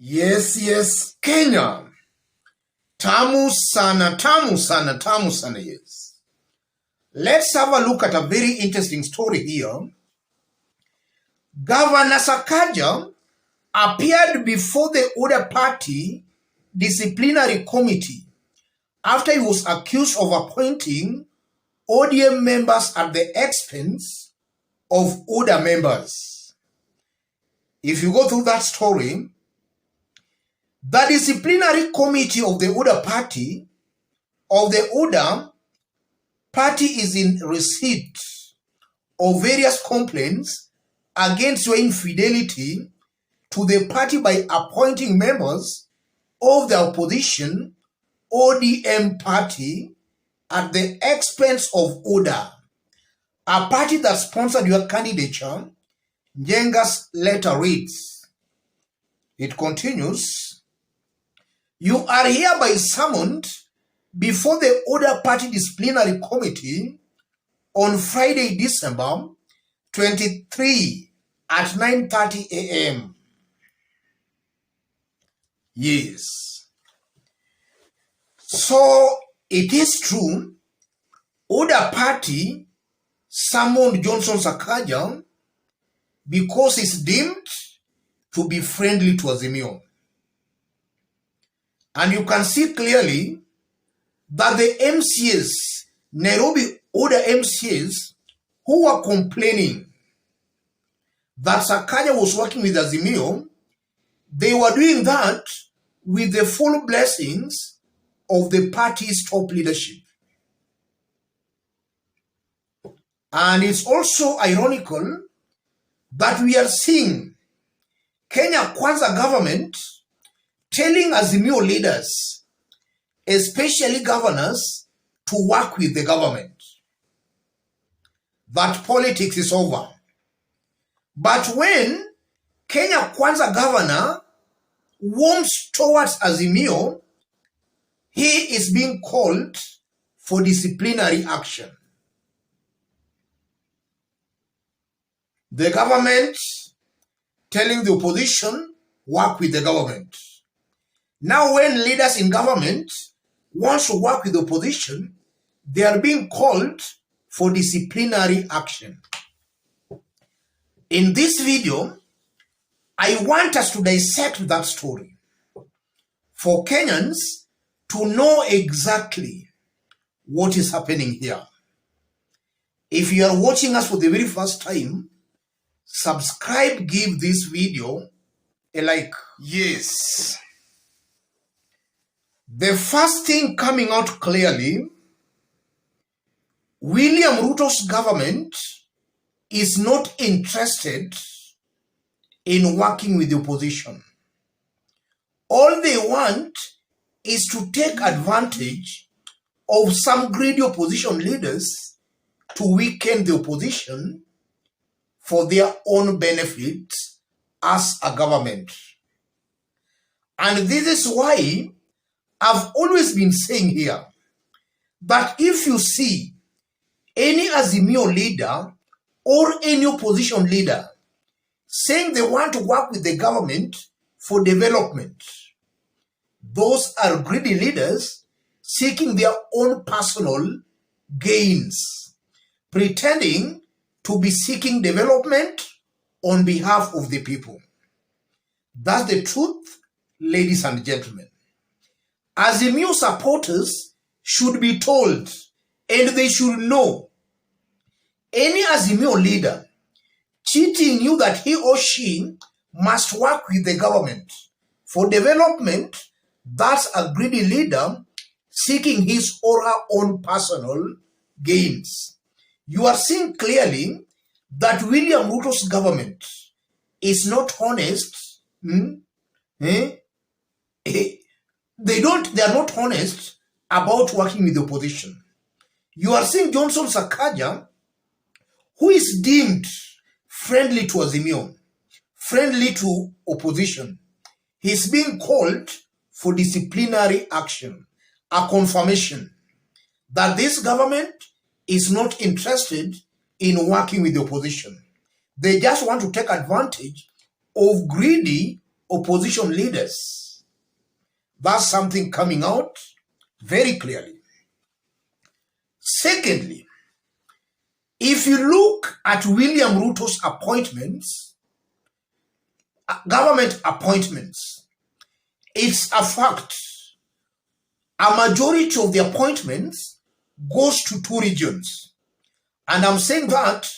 Yes, Kenya. Tamu sana, yes. Let's have a look at a very interesting story here. Governor Sakaja appeared before the UDA party disciplinary committee after he was accused of appointing ODM members at the expense of UDA members. If you go through that story, the disciplinary committee of the UDA party is in receipt of various complaints against your infidelity to the party by appointing members of the opposition ODM party at the expense of UDA, a party that sponsored your candidature. Njenga's letter reads, it continues, "You are hereby summoned before the UDA party disciplinary committee on Friday, December 23 at 9:30 a.m. Yes. So it is true, UDA party summoned Johnson Sakaja because he's deemed to be friendly to Azimio. And you can see clearly that the MCAs, Nairobi UDA MCAs, who were complaining that Sakaja was working with Azimio, they were doing that with the full blessings of the party's top leadership. And it's also ironical that we are seeing Kenya Kwanza government telling Azimio leaders, especially governors, to work with the government. That politics is over. But when Kenya Kwanza governor warms towards Azimio, he is being called for disciplinary action. The government telling the opposition, work with the government. Now when leaders in government want to work with the opposition, they are being called for disciplinary action. In this video, I want us to dissect that story for Kenyans to know exactly what is happening here. If you are watching us for the very first time, subscribe, give this video a like. Yes. The first thing coming out clearly, William Ruto's government is not interested in working with the opposition. All they want is to take advantage of some greedy opposition leaders to weaken the opposition for their own benefit as a government. And this is why I've always been saying here that if you see any Azimio leader or any opposition leader saying they want to work with the government for development, those are greedy leaders seeking their own personal gains, pretending to be seeking development on behalf of the people. That's the truth, ladies and gentlemen. Azimio supporters should be told, and they should know, any Azimio leader cheating you that he or she must work with the government for development, that's a greedy leader seeking his or her own personal gains. You are seeing clearly that William Ruto's government is not honest. They are not honest about working with the opposition. You are seeing Johnson Sakaja, who is deemed friendly to Azimio, friendly to opposition. He's being called for disciplinary action, a confirmation that this government is not interested in working with the opposition. They just want to take advantage of greedy opposition leaders. That's something coming out very clearly. Secondly, if you look at William Ruto's appointments, government appointments, it's a fact. A majority of the appointments goes to 2 regions. And I'm saying that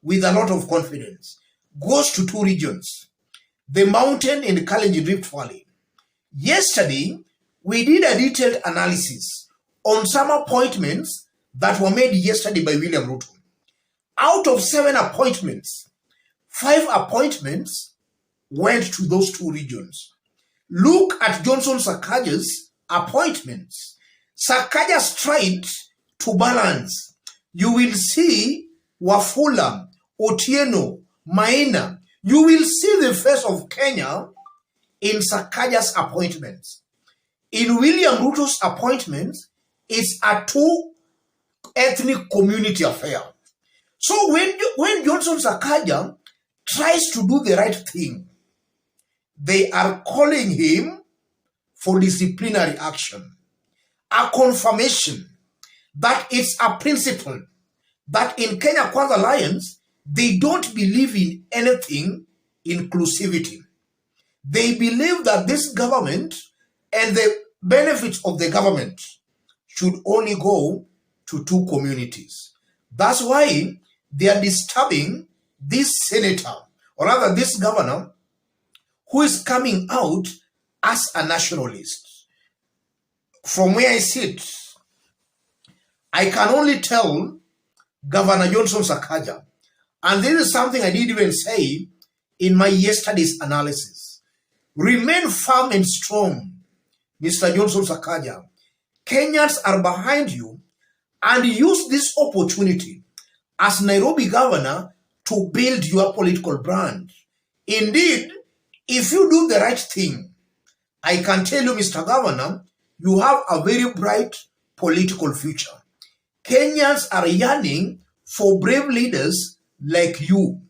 with a lot of confidence. Goes to 2 regions. The mountain and the Kalenjin Rift Valley. Yesterday, we did a detailed analysis on some appointments that were made yesterday by William Ruto. Out of 7 appointments, 5 appointments went to those 2 regions. Look at Johnson Sakaja's appointments. Sakaja tried to balance. You will see Wafula, Otieno, Maina. You will see the face of Kenya in Sakaja's appointments. In William Ruto's appointments, it's a 2 ethnic community affair. So when Johnson Sakaja tries to do the right thing, they are calling him for disciplinary action. A confirmation that it's a principle that in Kenya Kwanza Alliance, they don't believe in anything inclusivity. They believe that this government and the benefits of the government should only go to 2 communities. That's why they are disturbing this senator, or rather this governor, who is coming out as a nationalist. From where I sit, I can only tell Governor Johnson Sakaja, and this is something I didn't even say in my yesterday's analysis. Remain firm and strong, Mr. Johnson Sakaja. Kenyans are behind you, and use this opportunity as Nairobi governor to build your political brand. Indeed, if you do the right thing, I can tell you, Mr. Governor, you have a very bright political future. Kenyans are yearning for brave leaders like you.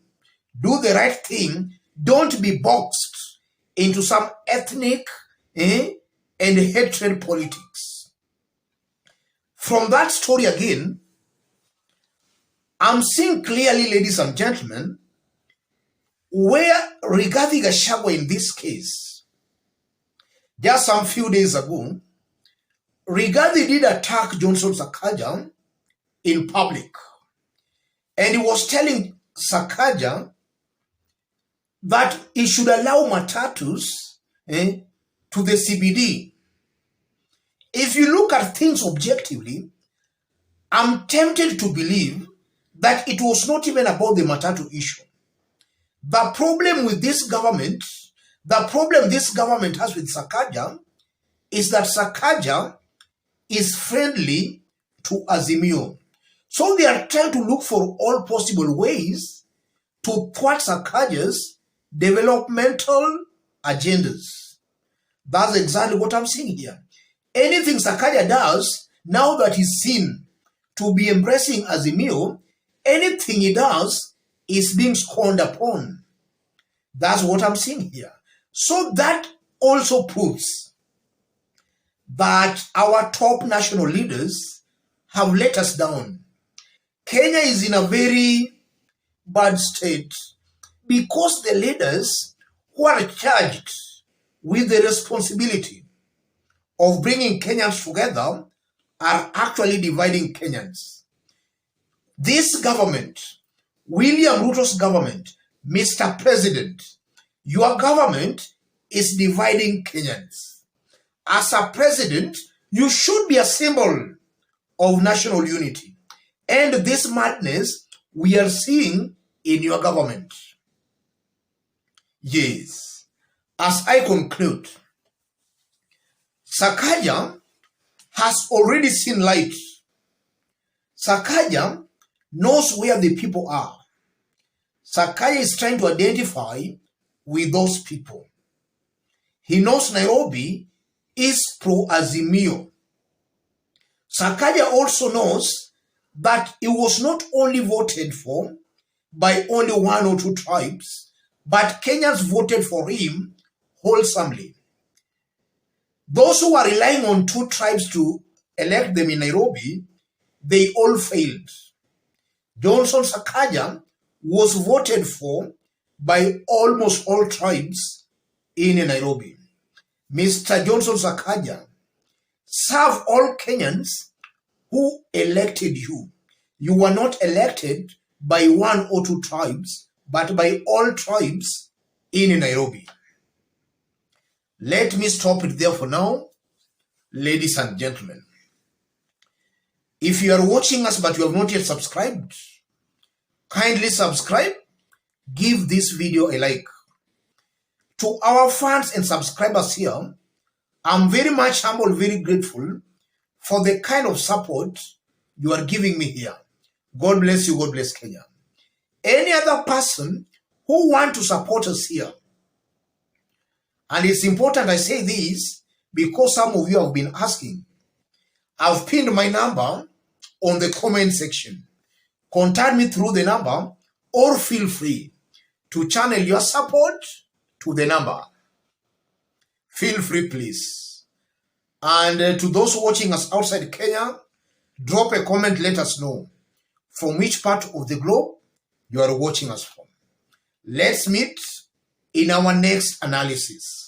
Do the right thing. Don't be boxed into some ethnic and hatred politics. From that story again, I'm seeing clearly, ladies and gentlemen, where Rigathi Gachagua in this case, just some few days ago, Rigathi did attack Johnson Sakaja in public. And he was telling Sakaja that he should allow matatus to the CBD. If you look at things objectively, I'm tempted to believe that it was not even about the matatu issue. The problem with this government, the problem this government has with Sakaja, is that Sakaja is friendly to Azimio. So they are trying to look for all possible ways to thwart Sakaja's developmental agendas. That's exactly what I'm seeing here. Anything Sakaja does, now that he's seen to be embracing Azimio, anything he does is being scorned upon. That's what I'm seeing here. So that also proves that our top national leaders have let us down. Kenya is in a very bad state because the leaders who are charged with the responsibility of bringing Kenyans together are actually dividing Kenyans. This government, William Ruto's government, Mr. President, your government is dividing Kenyans. As a president, you should be a symbol of national unity. And this madness we are seeing in your government. Yes. As I conclude, Sakaja has already seen light. Sakaja knows where the people are. Sakaja is trying to identify with those people. He knows Nairobi is pro-Azimio. Sakaja also knows that he was not only voted for by only 1 or 2 tribes, but Kenyans voted for him wholesomely. Those who are relying on 2 tribes to elect them in Nairobi, they all failed. Johnson Sakaja was voted for by almost all tribes in Nairobi. Mr. Johnson Sakaja, serve all Kenyans who elected you. You were not elected by 1 or 2 tribes, but by all tribes in Nairobi. Let me stop it there for now, ladies and gentlemen. If you are watching us but you have not yet subscribed, kindly subscribe, give this video a like. To our fans and subscribers here, I'm very much humble, very grateful for the kind of support you are giving me here. God bless you, God bless Kenya. Any other person who want to support us here, and it's important I say this because some of you have been asking. I've pinned my number on the comment section. Contact me through the number or feel free to channel your support to the number. Feel free, please. And to those watching us outside Kenya, drop a comment, let us know from which part of the globe you are watching us from. Let's meet in our next analysis.